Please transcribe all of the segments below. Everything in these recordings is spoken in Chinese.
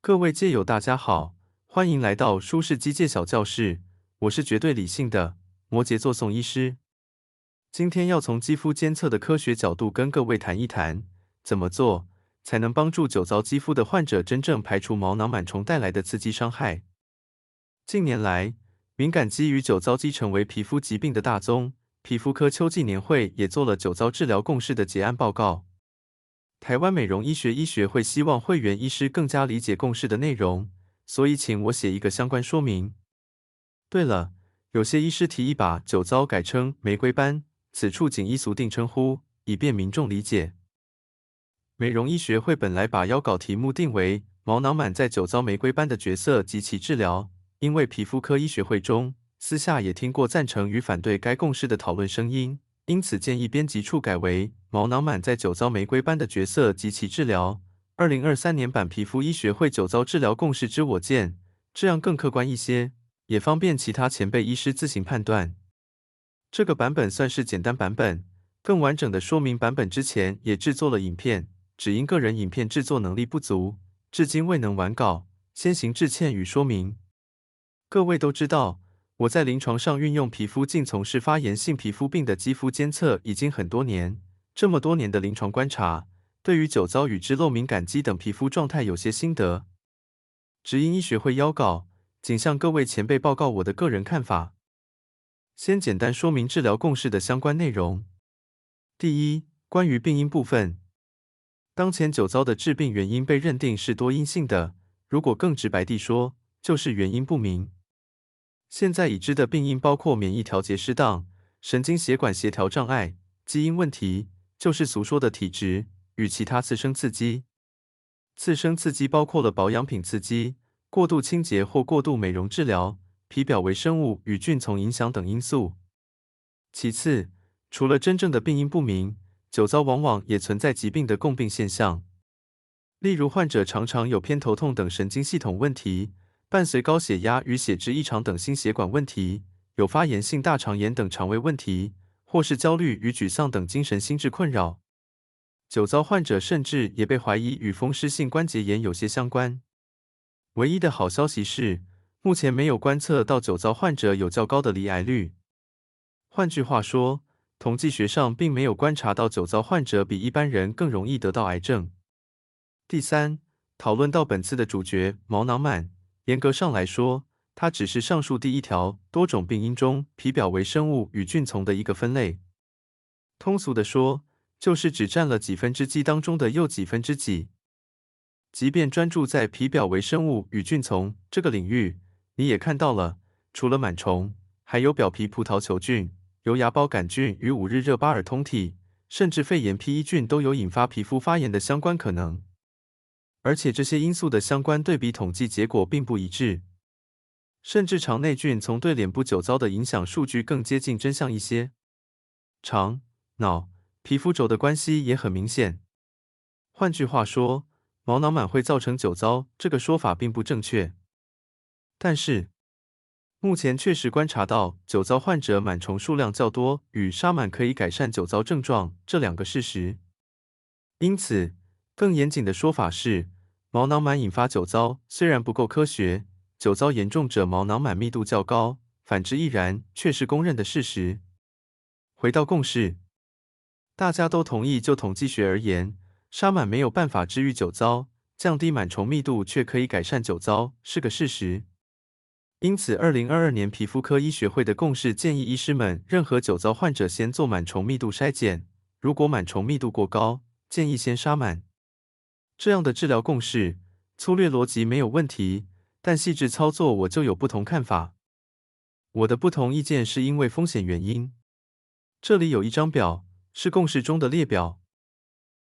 各位街友大家好，欢迎来到舒适机械小教室，我是绝对理性的摩羯座宋医师。今天要从肌肤监测的科学角度跟各位谈一谈，怎么做才能帮助酒糟肌肤的患者真正排除毛囊螨虫带来的刺激伤害。近年来，敏感肌与酒糟肌成为皮肤疾病的大宗，皮肤科秋季年会也做了酒糟治疗共识的结案报告。台湾美容医学会希望会员医师更加理解共识的内容，所以请我写一个相关说明。对了，有些医师提议把酒糟改称玫瑰斑，此处仅依俗定称呼，以便民众理解。美容医学会本来把邀稿题目定为毛囊螨在酒糟玫瑰斑的角色及其治疗，因为皮肤科医学会中私下也听过赞成与反对该共识的讨论声音，因此建议编辑处改为毛囊螨在酒糟玫瑰斑的角色及其治疗。2023年版皮肤医学会酒糟治疗共识之我见，这样更客观一些，也方便其他前辈医师自行判断。这个版本算是简单版本，更完整的说明版本之前也制作了影片，只因个人影片制作能力不足，至今未能完稿，先行致歉与说明。各位都知道，我在临床上运用皮肤镜从事发炎性皮肤病的肌肤监测已经很多年，这么多年的临床观察，对于酒糟与脂漏敏感肌等皮肤状态有些心得。只因医学会邀稿，仅向各位前辈报告我的个人看法。先简单说明治疗共识的相关内容。第一，关于病因部分，当前酒糟的致病原因被认定是多因性的，如果更直白地说，就是原因不明。现在已知的病因包括免疫调节失当、神经血管协调障碍、基因问题，就是俗说的体质与其他次生刺激。次生刺激包括了保养品刺激、过度清洁或过度美容治疗、皮表微生物与菌丛影响等因素。其次，除了真正的病因不明，酒糟往往也存在疾病的共病现象。例如，患者常常有偏头痛等神经系统问题，伴随高血压与血脂异常等心血管问题，有发炎性大肠炎等肠胃问题，或是焦虑与沮丧等精神心智困扰。酒糟患者甚至也被怀疑与风湿性关节炎有些相关。唯一的好消息是，目前没有观测到酒糟患者有较高的罹癌率。换句话说，统计学上并没有观察到酒糟患者比一般人更容易得到癌症。第三，讨论到本次的主角毛囊螨，严格上来说，它只是上述第一条多种病因中皮表微生物与菌丛的一个分类。通俗的说，就是只占了几分之几当中的又几分之几。即便专注在皮表微生物与菌丛这个领域，你也看到了，除了螨虫，还有表皮葡萄球菌、油芽孢杆菌与5日热巴尔通体，甚至肺炎披衣菌都有引发皮肤发炎的相关可能。而且这些因素的相关对比统计结果并不一致，甚至肠内菌丛对脸部酒糟的影响数据更接近真相一些。肠、脑、皮肤轴的关系也很明显。换句话说，毛囊螨会造成酒糟这个说法并不正确。但是，目前确实观察到酒糟患者螨虫数量较多与杀螨可以改善酒糟症状这两个事实。因此，更严谨的说法是，毛囊螨引发酒糟虽然不够科学，酒糟严重者毛囊螨密度较高，反之亦然，却是公认的事实。回到共识，大家都同意，就统计学而言，杀螨没有办法治愈酒糟，降低螨虫密度却可以改善酒糟，是个事实。因此，2022年皮肤科医学会的共识建议医师们，任何酒糟患者先做螨虫密度筛检，如果螨虫密度过高，建议先杀螨。这样的治疗共识，粗略逻辑没有问题，但细致操作我就有不同看法。我的不同意见是因为风险原因。这里有一张表，是共识中的列表。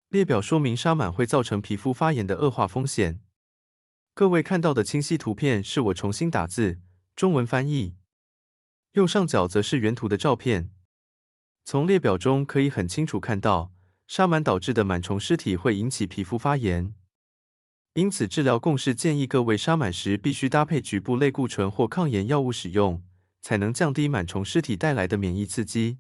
列表说明杀螨会造成皮肤发炎的恶化风险。各位看到的清晰图片是我重新打字，中文翻译。右上角则是原图的照片。从列表中可以很清楚看到，杀螨导致的螨虫尸体会引起皮肤发炎。因此，治疗共识建议各位杀螨时必须搭配局部类固醇或抗炎药物使用，才能降低螨虫尸体带来的免疫刺激。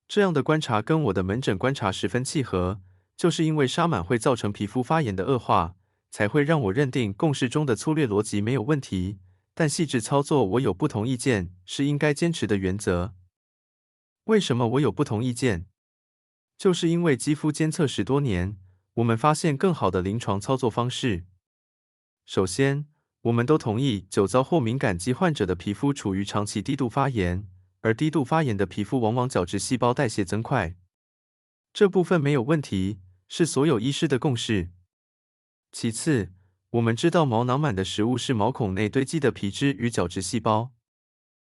这样的观察跟我的门诊观察十分契合，就是因为杀螨会造成皮肤发炎的恶化，才会让我认定共识中的粗略逻辑没有问题，但细致操作我有不同意见，是应该坚持的原则。为什么我有不同意见？就是因为肌肤监测10多年，我们发现更好的临床操作方式。首先，我们都同意酒糟或敏感肌患者的皮肤处于长期低度发炎，而低度发炎的皮肤往往角质细胞代谢增快。这部分没有问题，是所有医师的共识。其次，我们知道毛囊满的食物是毛孔内堆积的皮脂与角质细胞，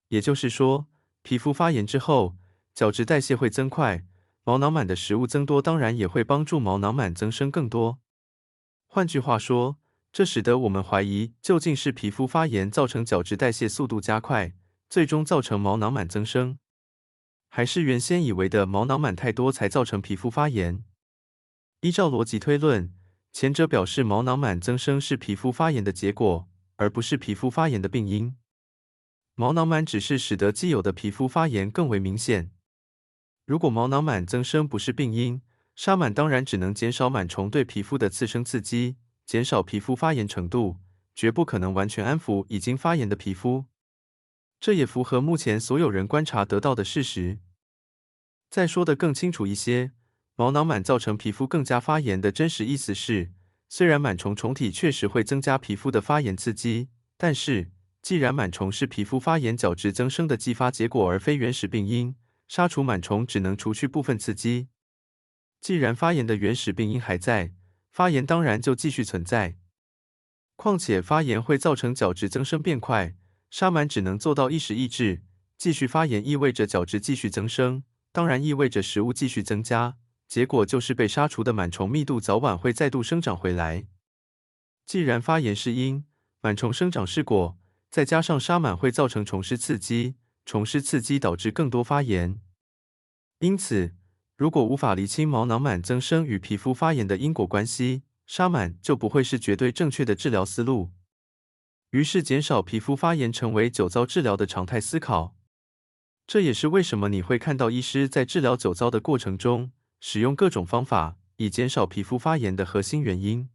也就是说，皮肤发炎之后，角质代谢会增快，毛囊满的食物增多当然也会帮助毛囊满增生更多。换句话说，这使得我们怀疑究竟是皮肤发炎造成角质代谢速度加快，最终造成毛囊满增生，还是原先以为的毛囊满太多才造成皮肤发炎。依照逻辑推论，前者表示毛囊满增生是皮肤发炎的结果，而不是皮肤发炎的病因。毛囊满只是使得既有的皮肤发炎更为明显。如果毛囊满增生不是病因，杀螨当然只能减少螨虫对皮肤的次生刺激，减少皮肤发炎程度，绝不可能完全安抚已经发炎的皮肤。这也符合目前所有人观察得到的事实。再说得更清楚一些，毛囊满造成皮肤更加发炎的真实意思是，虽然螨虫虫体确实会增加皮肤的发炎刺激，但是既然螨虫是皮肤发炎角质增生的继发结果而非原始病因，杀除螨虫只能除去部分刺激。既然发炎的原始病因还在，发炎当然就继续存在。况且发炎会造成角质增生变快，杀螨只能做到一时抑制，继续发炎意味着角质继续增生，当然意味着食物继续增加，结果就是被杀除的螨虫密度早晚会再度生长回来。既然发炎是因，螨虫生长是果，再加上杀螨会造成虫虱刺激，虫虱刺激导致更多发炎。因此，如果无法厘清毛囊满增生与皮肤发炎的因果关系，杀螨就不会是绝对正确的治疗思路。于是，减少皮肤发炎成为酒糟治疗的常态思考。这也是为什么你会看到医师在治疗酒糟的过程中，使用各种方法，以减少皮肤发炎的核心原因。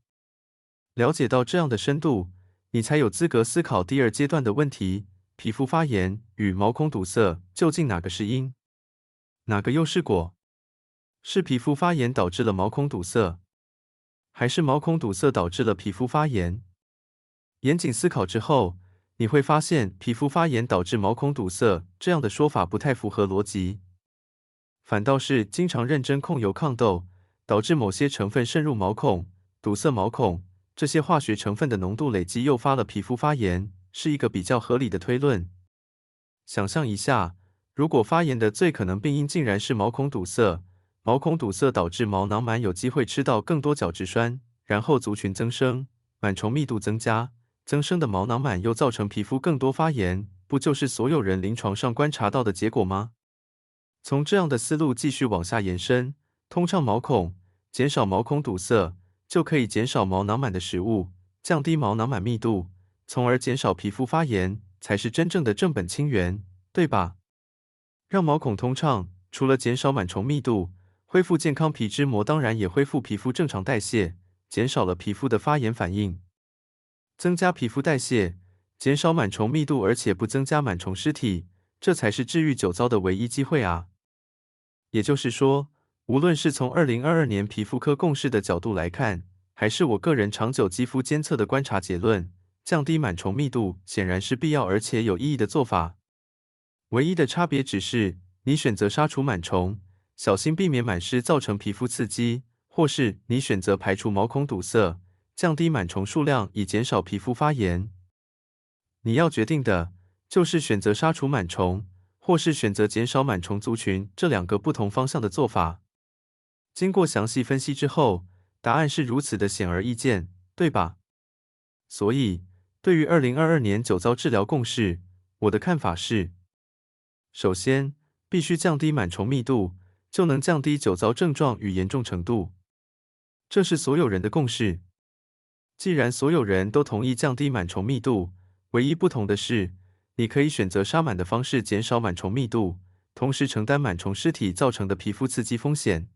了解到这样的深度，你才有资格思考第二阶段的问题：皮肤发炎与毛孔堵塞究竟哪个是因，哪个又是果？是皮肤发炎导致了毛孔堵塞，还是毛孔堵塞导致了皮肤发炎？严谨思考之后，你会发现皮肤发炎导致毛孔堵塞这样的说法不太符合逻辑，反倒是经常认真控油抗痘，导致某些成分渗入毛孔，堵塞毛孔，这些化学成分的浓度累积诱发了皮肤发炎，是一个比较合理的推论。想象一下，如果发炎的最可能病因竟然是毛孔堵塞，毛孔堵塞导致毛囊螨有机会吃到更多角质酸，然后族群增生，螨虫密度增加，增生的毛囊螨又造成皮肤更多发炎，不就是所有人临床上观察到的结果吗？从这样的思路继续往下延伸，通畅毛孔，减少毛孔堵塞，就可以减少毛囊螨的食物，降低毛囊螨密度，从而减少皮肤发炎，才是真正的正本清源，对吧？让毛孔通畅，除了减少螨虫密度，恢复健康皮脂膜，当然也恢复皮肤正常代谢，减少了皮肤的发炎反应。增加皮肤代谢，减少螨虫密度，而且不增加螨虫尸体，这才是治愈酒糟的唯一机会啊！也就是说，无论是从2022年皮肤科共识的角度来看，还是我个人长久肌肤监测的观察结论，降低螨虫密度显然是必要而且有意义的做法。唯一的差别只是，你选择杀除螨虫，小心避免螨虱造成皮肤刺激，或是你选择排除毛孔堵塞，降低螨虫数量以减少皮肤发炎。你要决定的就是选择杀除螨虫，或是选择减少螨虫族群这两个不同方向的做法。经过详细分析之后，答案是如此的显而易见，对吧？所以，对于2022年酒糟治疗共识，我的看法是：首先，必须降低螨虫密度，就能降低酒糟症状与严重程度。这是所有人的共识。既然所有人都同意降低螨虫密度，唯一不同的是，你可以选择杀螨的方式减少螨虫密度，同时承担螨虫尸体造成的皮肤刺激风险。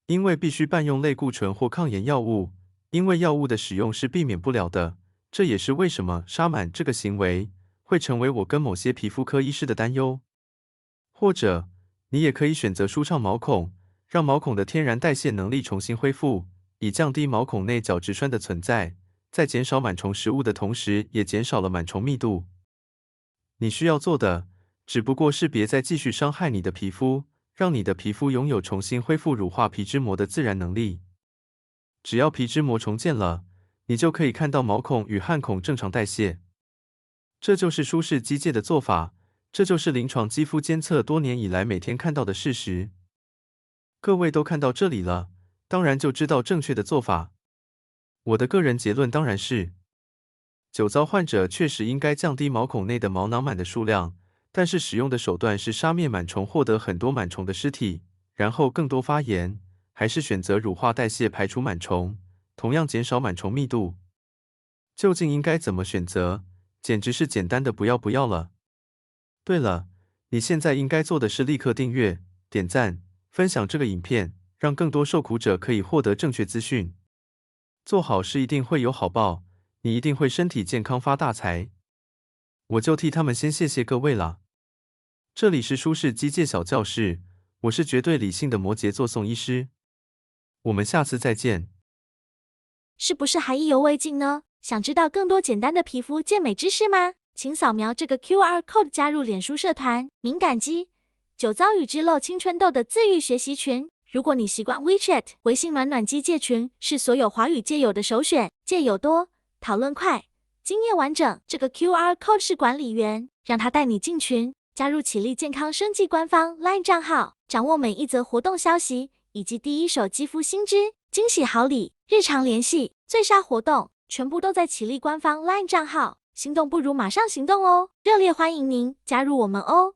因为必须伴用类固醇或抗炎药物，因为药物的使用是避免不了的，这也是为什么杀螨这个行为会成为我跟某些皮肤科医师的担忧。或者，你也可以选择舒畅毛孔，让毛孔的天然代谢能力重新恢复，以降低毛孔内角质酸的存在，在减少螨虫食物的同时，也减少了螨虫密度。你需要做的，只不过是别再继续伤害你的皮肤，让你的皮肤拥有重新恢复乳化皮脂膜的自然能力。只要皮脂膜重建了，你就可以看到毛孔与汗孔正常代谢。这就是舒适机械的做法，这就是临床肌肤监测多年以来每天看到的事实。各位都看到这里了，当然就知道正确的做法。我的个人结论当然是，酒糟患者确实应该降低毛孔内的毛囊螨的数量，但是使用的手段是杀灭螨虫，获得很多螨虫的尸体，然后更多发炎，还是选择乳化代谢排除螨虫，同样减少螨虫密度？究竟应该怎么选择？简直是简单的不要了。对了，你现在应该做的是立刻订阅、点赞、分享这个影片，让更多受苦者可以获得正确资讯。做好事一定会有好报，你一定会身体健康发大财。我就替他们先谢谢各位了。这里是舒适机械小教室，我是绝对理性的摩羯座宋医师。我们下次再见。是不是还意犹未尽呢？想知道更多简单的皮肤健美知识吗？请扫描这个 QR code 加入脸书社团敏感肌酒糟与脂漏青春痘的自愈学习群。如果你习惯 WeChat 微信暖暖机界群，是所有华语界友的首选，界友多，讨论快，经验完整。这个 QR code 是管理员，让他带你进群，加入启力健康生技官方 LINE 账号，掌握每一则活动消息以及第一手肌肤新知、惊喜好礼、日常联系、最杀活动，全部都在启力官方 LINE 账号。心动不如马上行动哦！热烈欢迎您加入我们哦！